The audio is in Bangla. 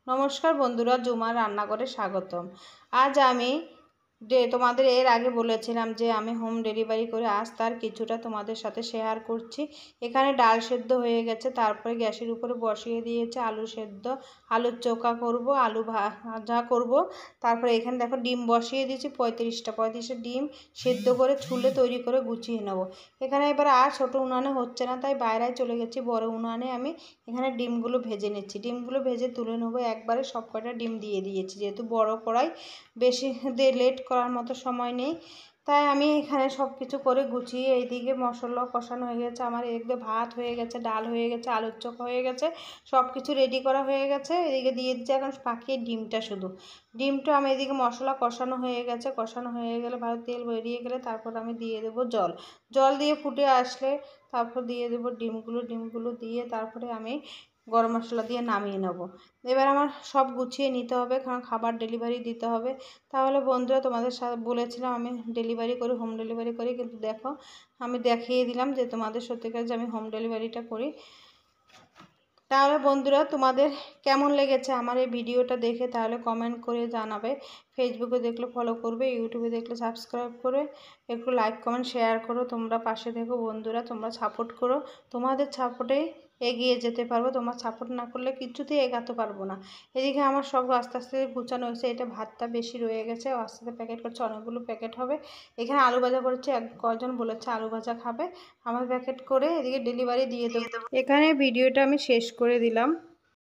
নমস্কার বন্ধুরা, জুমার রান্নাঘরে স্বাগতম। আজ আমি তোমাদের এর আগে বলেছিলাম যে আমি হোম ডেলিভারি করে আজ তার কিছুটা তোমাদের সাথে শেয়ার করছি। এখানে ডাল সেদ্ধ হয়ে গেছে, তারপরে গ্যাসের উপরে বসিয়ে দিয়েছে আলু সেদ্ধ, আলুর চোখা করব, আলু ভাজা করব। তারপরে এখানে দেখো ডিম বসিয়ে দিয়েছি 35টা ডিম সেদ্ধ করে ছুলে তৈরি করে গুছিয়ে নেব। এখানে এবার আর ছোটো উনানে হচ্ছে না, তাই বাইরে চলে গেছি বড় উনানে। আমি এখানে ডিমগুলো ভেজে নিচ্ছি, ডিমগুলো ভেজে তুলে নেবো। একবারে সব কটা ডিম দিয়ে দিয়েছি, যেহেতু বড় কড়াই, বেশি লেট করার মতো সময় নেই। তাই আমি এখানে সব কিছু করে গুছিয়ে এইদিকে মশলা কষানো হয়ে গেছে আমার, এদিকে ভাত হয়ে গেছে, ডাল হয়ে গেছে, আলুর চোখা হয়ে গেছে, সব কিছু রেডি করা হয়ে গেছে। এদিকে দিয়ে দিচ্ছি এখন পাকিয়ে ডিমটা, শুধু ডিমটা আমি এদিকে মশলা কষানো হয়ে গেছে। কষানো হয়ে গেলে ভালো তেল বেরিয়ে গেলে তারপর আমি দিয়ে দেবো জল। জল দিয়ে ফুটে আসলে তারপর দিয়ে দেবো ডিমগুলো দিয়ে তারপরে আমি গরম মশলা দিয়ে নামিয়ে নেব। এবার আমার সব গুছিয়ে নিতে হবে, কারণ খাবার ডেলিভারি দিতে হবে। তাহলে বন্ধুরা, তোমাদের সাথে বলেছিলাম আমি ডেলিভারি করি, হোম ডেলিভারি করি, কিন্তু দেখো আমি দেখিয়ে দিলাম যে তোমাদের সত্যিকার যে আমি হোম ডেলিভারিটা করি। তাহলে বন্ধুরা, তোমাদের কেমন লেগেছে আমার এই ভিডিওটা দেখে তাহলে কমেন্ট করে জানাবে। ফেসবুকে দেখলে ফলো করবে, ইউটিউবে দেখলে সাবস্ক্রাইব করে একটু লাইক কমেন্ট শেয়ার করো। তোমরা পাশে থেকো বন্ধুরা, তোমরা সাপোর্ট করো। তোমাদের সাপোর্টেই এগিয়ে যেতে পারবো, তোমার সাপোর্ট না করলে কিছুতেই এগাতে পারবো না। এদিকে আমার সব আস্তে আস্তে গুছানো হয়েছে। এটা ভাতটা বেশি রয়ে গেছে, আস্তে আস্তে প্যাকেট করছে, অনেকগুলো প্যাকেট হবে। এখানে আলু ভাজা করেছে, কজন বলেছে আলু ভাজা খাবে, আমার প্যাকেট করে এদিকে ডেলিভারি দিয়ে দেবো। এখানে ভিডিওটা আমি শেষ করে দিলাম।